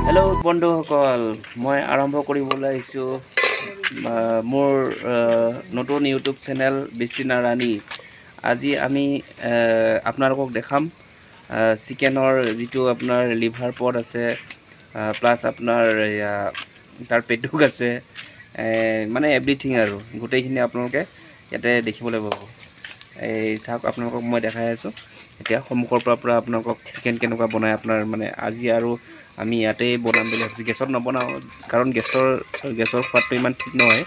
Hello बंधुসকল मैं आरम्भ কৰিবলৈ আহিছোঁ মোৰ নতুন ইউটিউব চেনেল বৃষ্টি নাৰানী। আজি আমি আপোনালোকক দেখাম চিকেনৰ যিটো আপোনাৰ লিভাৰ পট আছে প্লাছ আপোনাৰ তাৰ পেটুক আছে মানে এভৰিথিং আৰু গোটেইখিনি আপোনালোকে ইয়াতে দেখিবলৈ পাব। এই চাওক আপোনালোকক মই দেখাই আছোঁ এতিয়া সন্মুখৰ পৰা আপোনালোকক চিকেন কেনেকুৱা বনায় আপোনাৰ মানে আজি আৰু আমি ইয়াতে বনাম বুলি ভাবিছোঁ। গেছত নবনাওঁ কাৰণ গেছৰ সোৱাদটো ইমান ঠিক নহয়।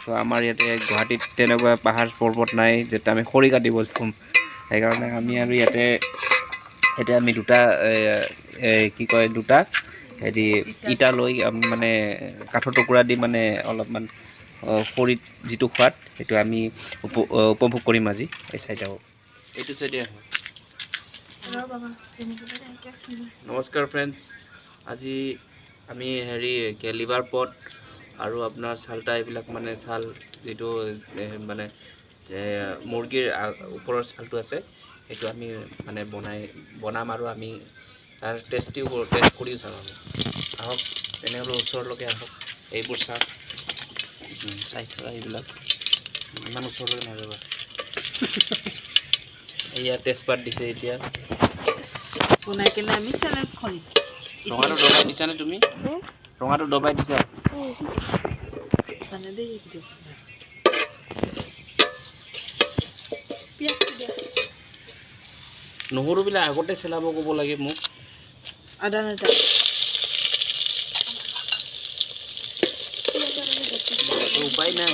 চ' আমাৰ ইয়াতে গুৱাহাটীত তেনেকুৱা পাহাৰ পৰ্বত নাই যাতে আমি খৰি কাটিব যাম। সেইকাৰণে আমি আৰু ইয়াতে আমি দুটা কি কয় দুটা হেৰি ইটা লৈ মানে কাঠৰ টুকুৰা দি মানে অলপমান খৰিত যিটো সোৱাদ সেইটো আমি উপভোগ কৰিম আজি। এই চাইডে এইটো চাইডে নমস্কাৰ ফ্ৰেণ্ডছ, আজি আমি হেৰি লিভাৰ পট আৰু আপোনাৰ চালটা এইবিলাক মানে চাল যিটো মানে মুৰ্গীৰ ওপৰৰ চালটো আছে সেইটো আমি মানে বনাম আৰু আমি তাৰ টেষ্ট কৰিও চাওঁ। আমি আহক তেনেহ'লে ওচৰলৈকে আহক, এইবোৰ চাওক চাই থকা এইবিলাক ইমান ওচৰলৈকে নাযাবা। এয়া তেজপাত দিছে এতিয়া বনাই কিনে আমি চেলেঞ্জ কৰিম। ৰঙাটো দবাই দিছানে তুমি? ৰঙাটো দবাই দিছা? নহৰুবিলাক আগতে চেলাব ক'ব লাগে মোক। আদা নাটা উপায় নাই,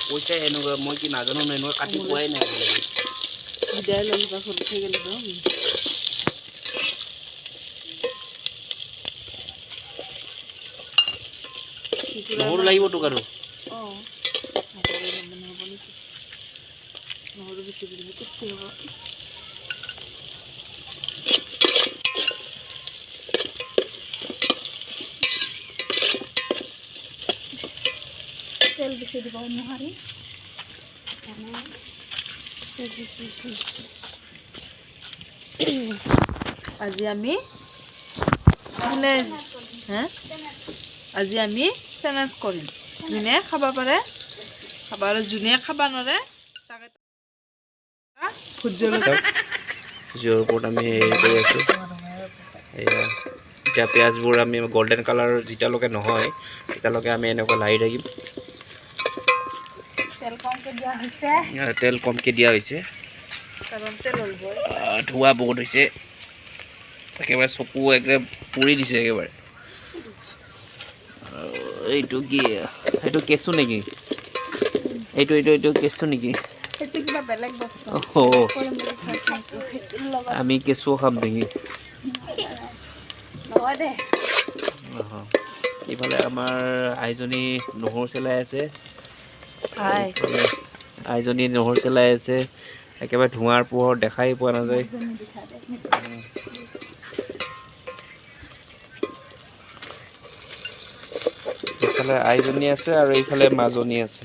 পইচাই এনেকুৱা মই কি নাজানো ন, এনেকুৱা কাটি পোৱাই নাই। নহৰু লাগিব তোক আৰু নহৰু বেছি দিলে টেষ্টি হ'ব। তেল বেছি দিব নোৱাৰি। আজি আমি চেলেঞ্জ কৰিম। যোনে খাব পাৰে খাব, আৰু যোনে খাব নোৱাৰে তাকে ভোট জলকীয়া জুইৰ ওপৰত আমি হেৰি কৰি আছোঁ। এতিয়া পিঁয়াজবোৰ আমি গল্ডেন কালাৰ যেতিয়ালৈকে নহয় তেতিয়ালৈকে আমি এনেকুৱা লাৰি থাকিম। তেল কমকৈ দিয়া হৈছে ধোঁৱা বহুত হৈছে, একেবাৰে চকু একেবাৰে পুৰি দিছে একেবাৰে। এইটো কি, এইটো কেঁচু নেকি? এইটো কেঁচু নেকি? আমি কেঁচু খাম নেকি? ইফালে আমাৰ আইজনী নহৰু চেলাই আছে, একেবাৰে ধোঁৱাৰ পোহৰ দেখাই পোৱা নাযায়। ইফালে আইজনী আছে আৰু এইফালে মাজনী আছে।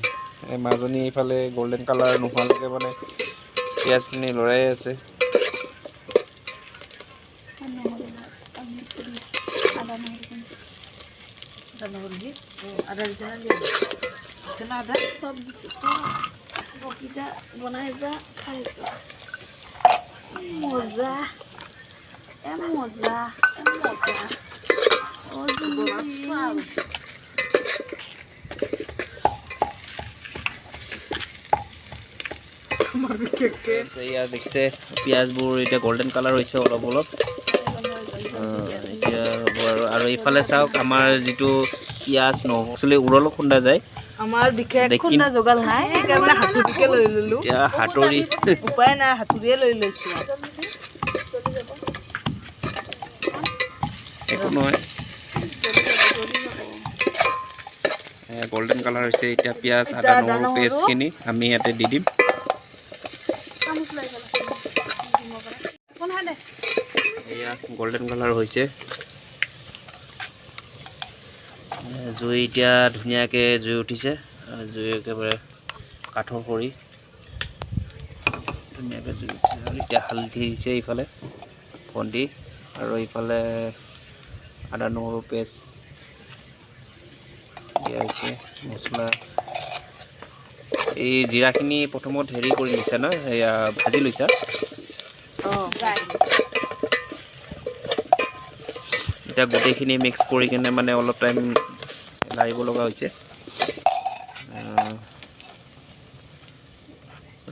মাজনী এইফালে গল্ডেন কালাৰ নোহোৱালৈকে মানে পিঁয়াজখিনি লৰাই আছে। বনাই যা খাই যা মজা মজা এয়া দেখিছে পিঁয়াজবোৰ এতিয়া গল্ডেন কালাৰ হৈছে অলপ এতিয়া হ'ব আৰু এইফালে চাওক আমাৰ যিটো পিঁয়াজ নহৰু উৰলো খুন্দা যায়। আমাৰ বিশেষ খুন্দা যোগাল নাই, সেইকাৰণে হাতুৰিকে লৈ ল'লোঁ। এতিয়া হাতুৰি উপায় নাই, হাতুৰিয়ে লৈ লৈছোঁ। একো নহয়, গল্ডেন কালাৰ হৈছে। এতিয়া পিঁয়াজ আদা নহৰু পেষ্টখিনি আমি ইয়াতে দি দিম। এয়া গল্ডেন কালাৰ হৈছে। জুই এতিয়া ধুনীয়াকৈ জুই উঠিছে, জুই একেবাৰে কাঠৰ খৰি ধুনীয়াকৈ জুই উঠিছে। আৰু এতিয়া হালধি দিছে ইফালে ভণ্টি, আৰু ইফালে আদা নহৰু পেষ্ট দিয়া হৈছে মছলা এই জিৰাখিনি প্ৰথমত হেৰি কৰি লৈছা ন এয়া ভাজি লৈছা এতিয়া গোটেইখিনি মিক্স কৰি কিনে মানে অলপ টাইম লাৰিব লগা হৈছে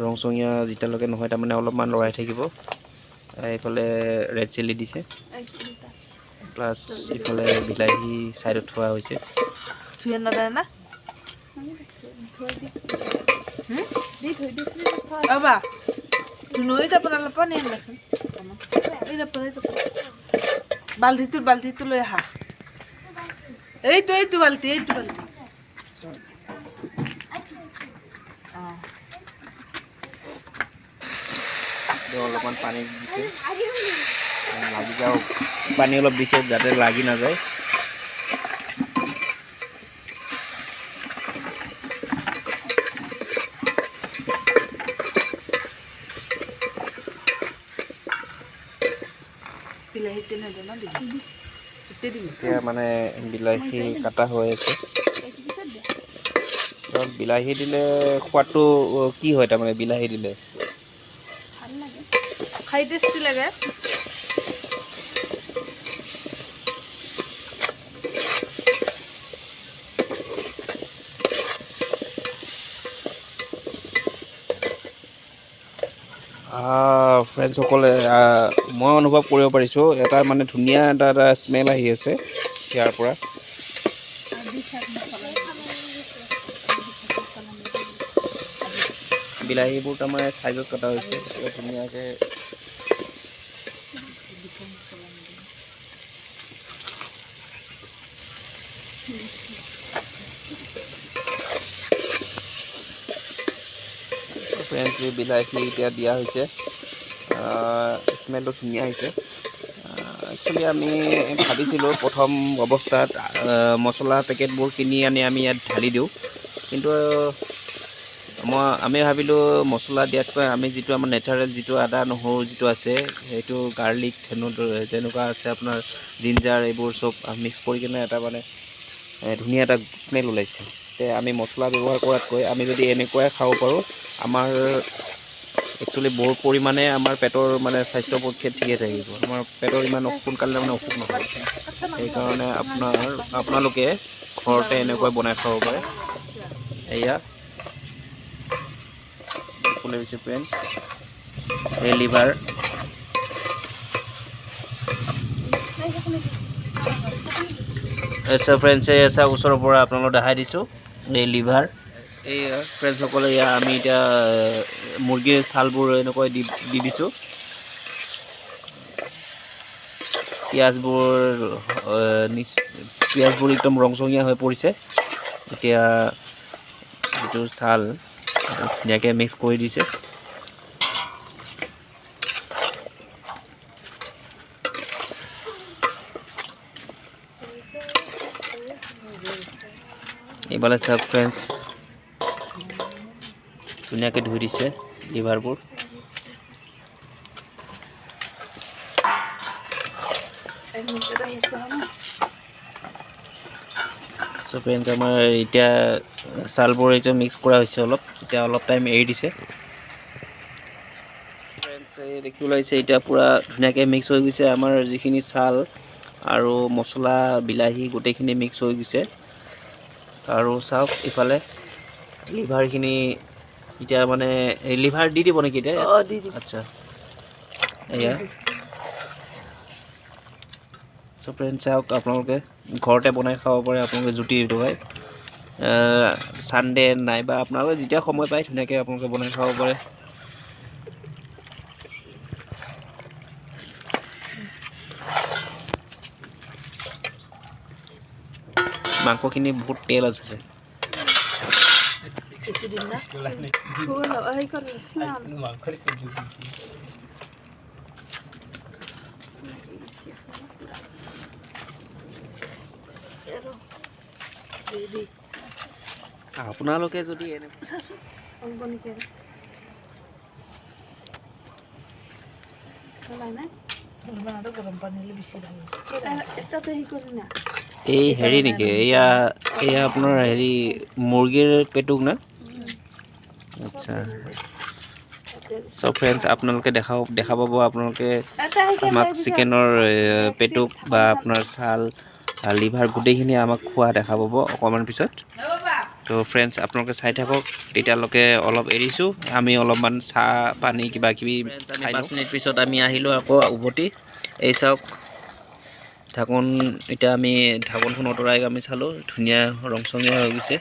ৰংচঙীয়া যেতিয়ালৈকে নহয় তাৰমানে অলপমান লৰাই থাকিব এইফালে ৰেড চিলি দিছে প্লাছ ইফালে বিলাহী চাইডত থোৱা হৈছে বাল্টিটো লৈ আহা এইটো বাল্টি অলপমান পানী দিছে লাগি যাওক পানী অলপ দিছে যাতে লাগি নাযায় এতিয়া মানে বিলাহী কাটা হৈ আছে বিলাহী দিলে সোৱাদটো কি হয় তাৰমানে বিলাহী দিলে খাই টেষ্টি লাগে ফ্ৰেণ্ডসকলে মই অনুভৱ কৰিব পাৰিছোঁ এটা মানে ধুনীয়া এটা স্মেল আহি আছে ইয়াৰ পৰা বিলাহীবোৰ তাৰমানে চাইজত কটা হৈছে ধুনীয়াকৈ ফ্ৰেণ্ডছ বিলাহী এতিয়া দিয়া হৈছে স্মেলটো ধুনীয়া হৈছে একচুৱেলি আমি ভাবিছিলোঁ প্ৰথম অৱস্থাত মছলা পেকেটবোৰ কিনি আনি আমি ইয়াত ঢালি দিওঁ কিন্তু আমি ভাবিলোঁ মছলা দিয়াতকৈ আমি যিটো আমাৰ নেচাৰেল যিটো আদা নহৰু যিটো আছে সেইটো গাৰ্লিক যেনেকুৱা আছে আপোনাৰ জিঞ্জাৰ এইবোৰ চব মিক্স কৰি কিনে এটা মানে ধুনীয়া এটা স্মেল ওলাইছে আমি মছলা ব্যৱহাৰ কৰাতকৈ আমি যদি এনেকুৱাই খাব পাৰোঁ আমাৰ একচুৱেলি বহুত পৰিমাণে আমাৰ পেটৰ মানে স্বাস্থ্যৰ পক্ষে ঠিকে থাকিব আমাৰ পেটৰ ইমান সোনকালে মানে অসুখ নহয় সেইকাৰণে আপোনালোকে ঘৰতে এনেকৈ বনাই খাব পাৰে এয়া ফুলে হৈছে ফ্ৰেণ্ডছ এই লিভাৰ ফ্ৰেণ্ডছে এছা ওচৰৰ পৰা আপোনালোকক দেখাই দিছোঁ এই লিভাৰ এই ফ্ৰেণ্ডসকলে আমি এতিয়া মুৰ্গীৰ ছালবোৰ এনেকৈ দি দিছোঁ পিঁয়াজবোৰ একদম ৰংচঙীয়া হৈ পৰিছে এতিয়া যিটো ছাল ধুনীয়াকৈ মিক্স কৰি দিছে এইফালে চাওক ফ্ৰেণ্ডছ ধুনীয়াকৈ ধুই দিছে লিভাৰবোৰ চ' ফ্ৰেণ্ডছ আমাৰ এতিয়া ছালবোৰ এতিয়া মিক্স কৰা হৈছে এতিয়া অলপ টাইম এৰি দিছে ফ্ৰেণ্ডছ দেখিবলৈ আহিছে এতিয়া পূৰা ধুনীয়াকৈ মিক্স হৈ গৈছে আমাৰ যিখিনি ছাল আৰু মছলা বিলাহী গোটেইখিনি মিক্স হৈ গৈছে আৰু চাওক ইফালে লিভাৰখিনি এতিয়া মানে লিভাৰ দি দিব নেকি এতিয়া আচ্ছা এয়া চ' ফ্ৰেণ্ডছ চাওক আপোনালোকে ঘৰতে বনাই খাব পাৰে আপোনালোকে জুতি লগাই ছানডে নাইবা আপোনালোকে যেতিয়া সময় পায় ধুনীয়াকৈ আপোনালোকে বনাই খাব পাৰে মাংসখিনি বহুত তেল আছে আপোনালোকে যদি অলপমান গৰম পানী হ'লে বেছি ভাল এটাতে হেৰি কৰি না এই হেৰি নেকি এয়া এয়া আপোনাৰ হেৰি মুৰ্গীৰ পেটুক না আচ্ছা সো ফ্ৰেন্ডছ আপোনালোকে দেখা পাব আপোনালোকে আমাক চিকেনৰ পেটুক বা আপোনাৰ ছাল লিভাৰ গোটেইখিনি আমাক খোৱা দেখা পাব অকণমান পিছত তো ফ্ৰেন্ডছ আপোনালোকে চাই থাকক তেতিয়ালৈকে অলপ এৰিছোঁ আমি অলপমান চাহ পানী কিবা কিবি 5 মিনিট পিছত আমি আহিলোঁ আকৌ উভতি এই চাওক ঢাকোন এতিয়া আমি ঢাকোনখন অঁতৰাই আমি চালোঁ ধুনীয়া ৰংচঙীয়া হৈ গৈছে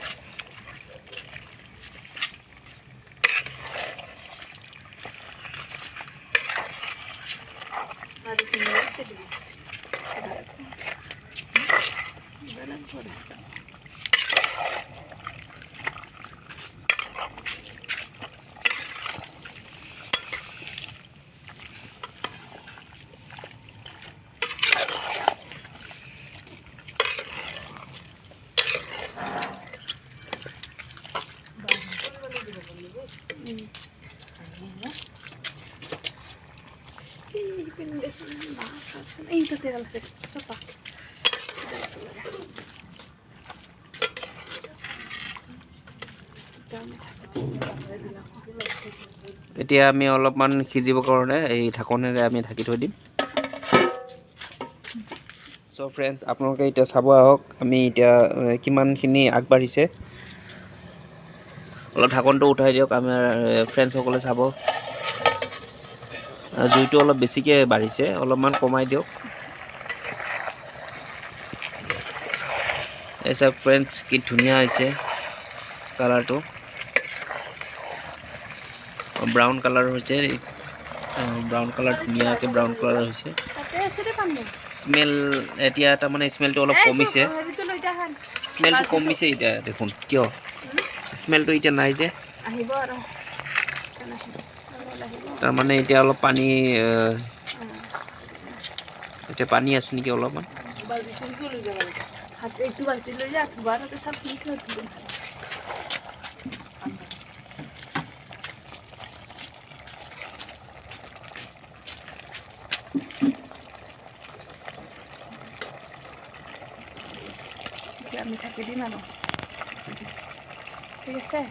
এতিয়া আমি অলপমান সিজিবৰ কাৰণে এই ঢাকনেৰে আমি ঢাকি থৈ দিম সো ফ্ৰেন্ডছ আপোনালোকে এতিয়া চাব আহক আমি এতিয়া কিমানখিনি আগবাঢ়িছে অলপ ঢাকনটো উঠাই দিয়ক আমাৰ ফ্ৰেন্ডসকলে চাব জুইটো অলপ বেছিকৈ বাঢ়িছে অলপমান কমাই দিয়ক এই চাওক ফ্ৰেন্ডছ কি ধুনীয়া হৈছে কালাৰটো ব্ৰাউন কালাৰ হৈছে ব্ৰাউন কালাৰ ধুনীয়াকৈ ব্ৰাউন কালাৰ হৈছে স্মেল এতিয়া তাৰমানে স্মেলটো অলপ কমিছে স্মেলটো কমিছে এতিয়া দেখোন কিয় স্মেলটো এতিয়া নাই যে তাৰমানে এতিয়া অলপ পানী এতিয়া পানী আছে নেকি অলপমান আমি থাকি দিম আৰু ঠিক আছে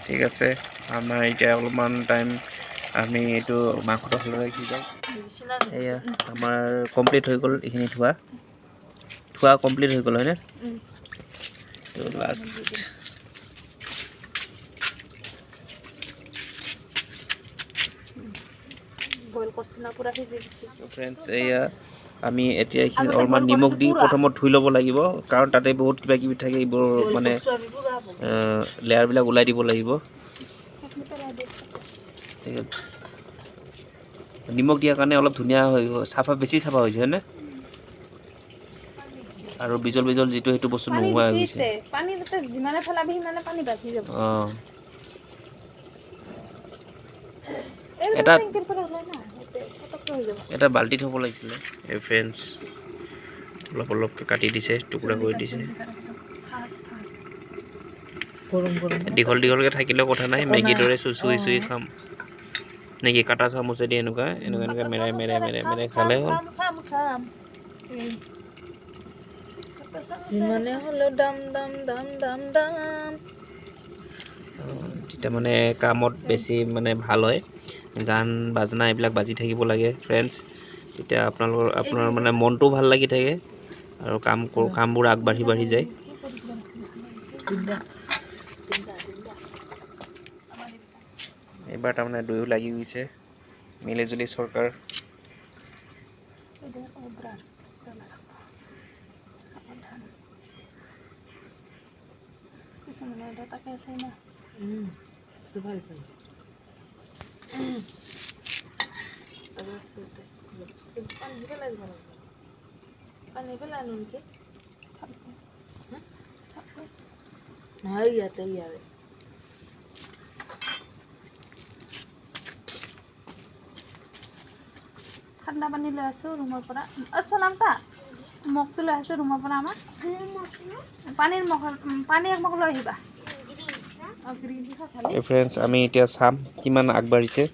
ঠিক আছে আমাৰ এতিয়া অলপমান টাইম আমি এইটো মাংসটো হ'লে ৰাখি যাওঁ এয়া আমাৰ কমপ্লিট হৈ গ'ল এইখিনি থোৱা কমপ্লিট হৈ গ'ল হয়নে তো লাষ্ট বইল কৰছি না পুৰা ভিজে গেছে ফ্ৰেন্ডছ এয়া আমি এতিয়া এইখিনি অলপমান নিমখ দি প্ৰথমত ধুই ল'ব লাগিব কাৰণ তাতে বহুত কিবা কিবি থাকে এইবোৰ মানে লেয়াৰবিলাক ওলাই দিব লাগিব নিমখ দিয়াৰ কাৰণে অলপ ধুনীয়া হৈ চাফা বেছি চাফা হৈছে হয়নে আৰু বিজল বিজল যিটো সেইটো বস্তু নোহোৱা হৈ গৈছে পানী তাতে যিমানে ফেলাবি সিমানে পানী বাঢ়ি যাব এটা বাল্টিত হ'ব লাগিছিলে এই ফ্ৰেন্ডছ অলপ অলপকৈ কাটি দিছে টুকুৰা কৰি দিছে দীঘল দীঘলকৈ থাকিলেও কথা নাই মেগীৰ দৰে চুই চুই খাম নেকি কাটা চামুচেদি এনেকুৱা মেৰাই মেৰাই মেৰাই মেৰাই খালে হ'ল যিমানে হ'লেও দাম দাম দাম দাম দাম তেতিয়া মানে কামত বেছি মানে ভাল হয় গান বাজনা এইবিলাক বাজি থাকিব লাগে ফ্ৰেন্ডছ তেতিয়া আপোনাৰ মানে মনটো ভাল লাগি থাকে আৰু কামবোৰ আগবাঢ়ি যায় এইবাৰ তাৰমানে দুয়ো লাগি গৈছে মিলিজুলি চৰকাৰ ঠাণ্ডা পানী লৈ আছো ৰুমৰ পৰা চলামতা মগটো লৈ আছো ৰুমৰ পৰা আমাৰ পানী এক মগ লৈ আহিবা ফ্ৰেন্ডছ আমি এতিয়া চাম কিমান আগবাঢ়িছে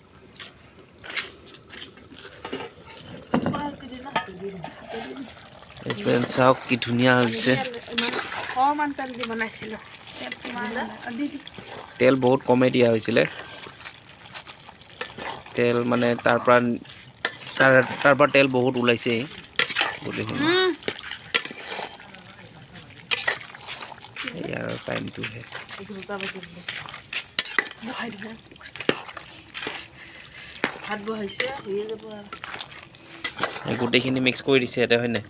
ফ্ৰেণ্ডছ চাওক কি ধুনীয়া হৈছে অকণমান তেল দি বনাইছিলোঁ তেল বহুত কমে দিয়া হৈছিলে তেল মানে তাৰ পৰা তেল বহুত ওলাইছে গোটেইখিনি ইয়াৰ টাইমটোহে গোটেইখিনি মিক্স কৰি দিছে ইয়াতে হয়নে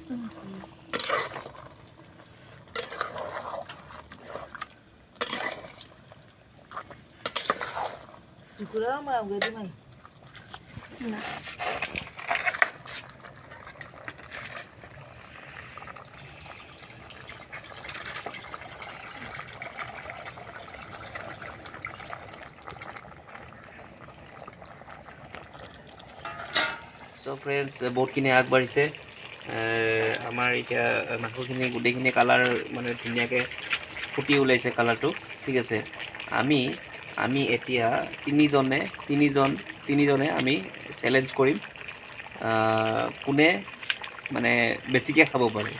So friends, বহুতখিনি আগবাঢ়িছে আমাৰ এতিয়া মাংসখিনি গোটেইখিনি কালাৰ মানে ধুনীয়াকৈ ফুটি ওলাইছে কালাৰটো ঠিক আছে আমি এতিয়া তিনিজনে আমি চেলেঞ্জ কৰিম কোনে মানে বেছিকৈ খাব পাৰে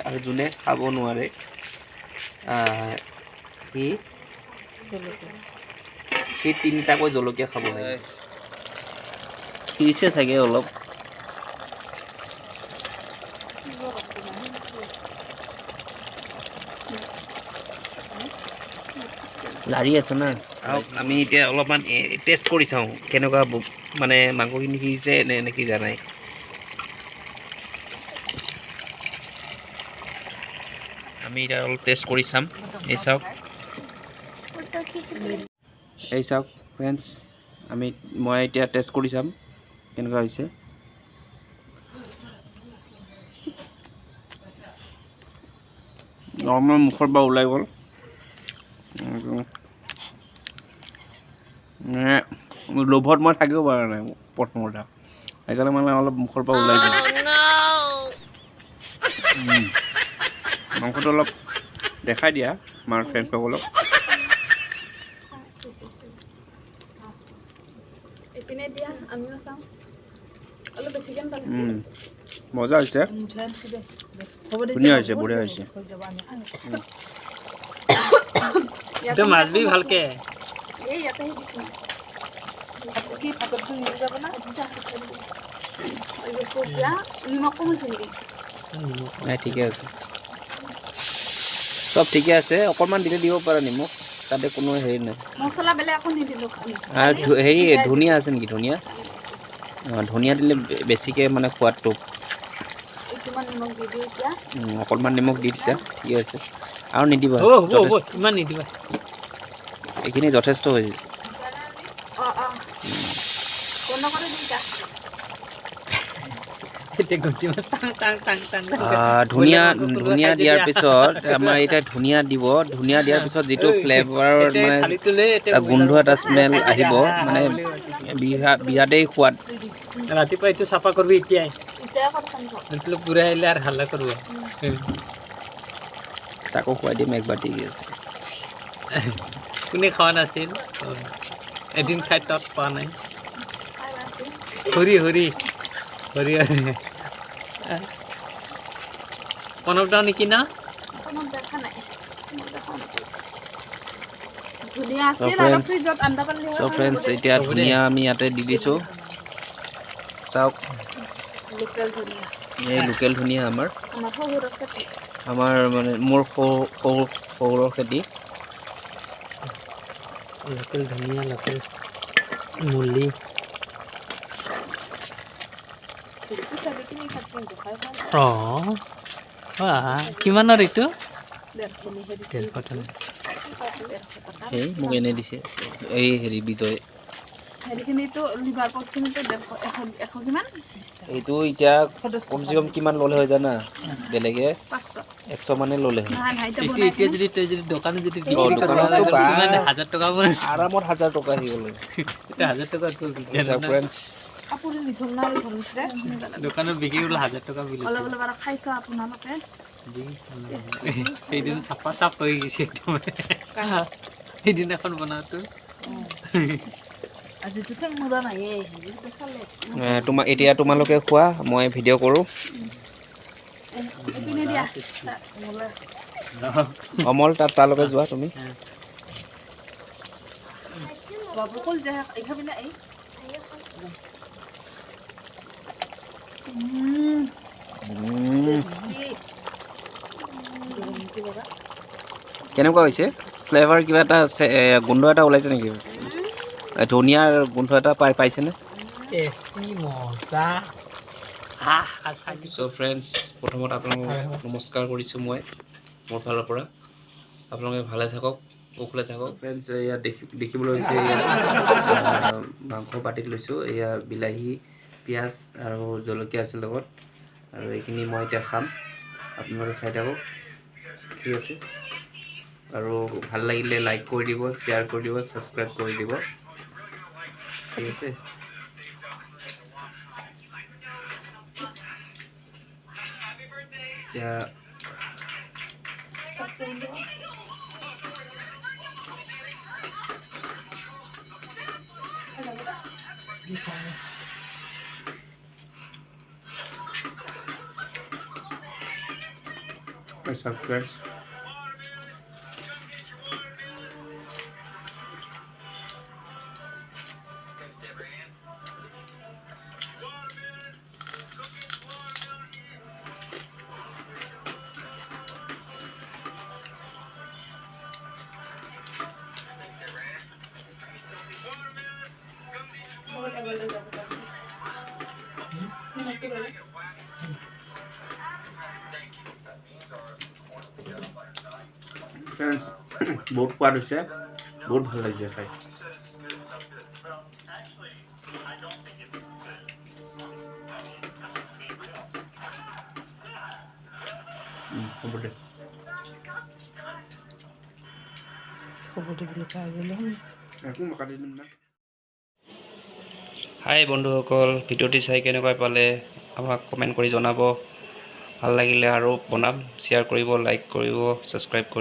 আৰু যোনে খাব নোৱাৰে সি তিনিটাকৈ জলকীয়া খাব লাগে সিজছে চাগে অলপ লাৰি আছে না আমি এতিয়া অলপমান টেষ্ট কৰি চাওঁ কেনেকুৱা মানে মাংসখিনি সিজিছে নে সিজা নাই আমি এতিয়া অলপ টেষ্ট কৰি চাম এই চাওক ফ্ৰেণ্ডছ মই এতিয়া টেষ্ট কৰি চাম কেনেকুৱা হৈছে নৰ্মেল মুখৰ পৰা ওলাই গ'ল লোভত মই থাকিব পৰা নাই প্ৰথমতে সেইকাৰণে মানে অলপ মুখৰ পৰা ওলাই গ'ল মাংসটো অলপ দেখাই দিয়া আমাৰ ফ্ৰেণ্ডসকলক মজা হৈছে ধুনীয়া হৈছে বঢ়িয়া হৈছে মাছবি ভালকে ঠিকে আছে চব ঠিকে আছে অকণমান দিলে দিব পাৰা নিমখ তাতে কোনো হেৰি নাই মছলা বেলেগ একো নিদিলোঁ আৰু হেৰি ধনিয়া আছে নেকি ধনিয়া দিলে বেছিকৈ মানে সোৱাদটো অকণমান নিমখ দি দিছা ঠিক আছে আৰু নিদিবা ইমান নিদিবা এইখিনি যথেষ্ট হৈছে ধনিয়া দিয়াৰ পিছত আমাৰ এতিয়া ধনিয়া দিয়াৰ পিছত যিটো ফ্লেভাৰৰ মানে গোন্ধ এটা স্মেল আহিব মানে বিৰাটেই সোৱাদ ৰাতিপুৱা এইটো চাফা কৰিবি এতিয়াই পুৰা আহিলে আৰু হাল্লা কৰিব তাকো খুৱাই দিম একবাৰ ঠিক আছে কোনে খোৱা নাছিল এদিন খাই তত পোৱা নাই হৰি প্ৰণৱ দাও নেকি না চ' ফ্ৰেণ্ডছ এতিয়া ধনিয়া আমি ইয়াতে দি দিছোঁ চাওক এই লোকেল ধনিয়া আমাৰ মানে মোৰ সৌৰৰ খেতি লোকেল ধনিয়া লোকেল মুলি কিমানৰ এইটো এই মোক এনে দিছে এই হেৰি বিজয় এইটো এতিয়া কমচে কম কিমান ল'লে হয় জানা বেলেগে 100 মানে ল'লে হয় এতিয়া যদি তই যদি দোকানত যদি হাজাৰ টকা আৰামত 1000 টকা আহি গ'ল 1000 টকা দোকানত বিক্ৰী কৰিলে 1000 টকা বুলি সেইদিন চাফা চাফ হৈ গৈছে সেইদিনাখন বনাওঁতো এতিয়া তোমালোকে খোৱা, মই ভিডিঅ' কৰোঁ। এইপিনে দিয়া অমল তালৈকে যোৱা তুমি। কেনেকুৱা হৈছে ফ্লেভাৰ? কিবা এটা গোন্ধ এটা ওলাইছে নেকি? ধনিয়াৰ গোন্ধ এটা পাইছেনে? টেষ্টি মজা। চ' ফ্ৰেণ্ডছ, প্ৰথমত আপোনালোকক নমস্কাৰ কৰিছোঁ মই মোৰ ফালৰ পৰা। আপোনালোকে ভালে থাকক, কুশলে থাকক। ফ্ৰেণ্ডছ, এয়া দেখিবলৈ হৈছে মাংস পাতিত লৈছোঁ। এয়া বিলাহী, পিঁয়াজ আৰু জলকীয়া আছে লগত, আৰু এইখিনি মই এতিয়া খাম। আপোনালোকে চাই থাকক, ঠিক আছে? আৰু ভাল লাগিলে লাইক কৰি দিব, শ্বেয়াৰ কৰি দিব, ছাবস্ক্ৰাইব কৰি দিব, ঠিক আছে? এতিয়া subscribe. বহুত সোৱাদ হৈছে, বহুত ভাল লাগিছে খাই। হ'ব দে। হাই বন্ধুসকল, ভিডিঅ'টি চাই কেনেকুৱা পালে আমাক কমেণ্ট কৰি জনাব। ভাল লাগিলে আৰু বনাম, শ্বেয়াৰ কৰিব, লাইক কৰিব, ছাবস্ক্ৰাইব কৰিব।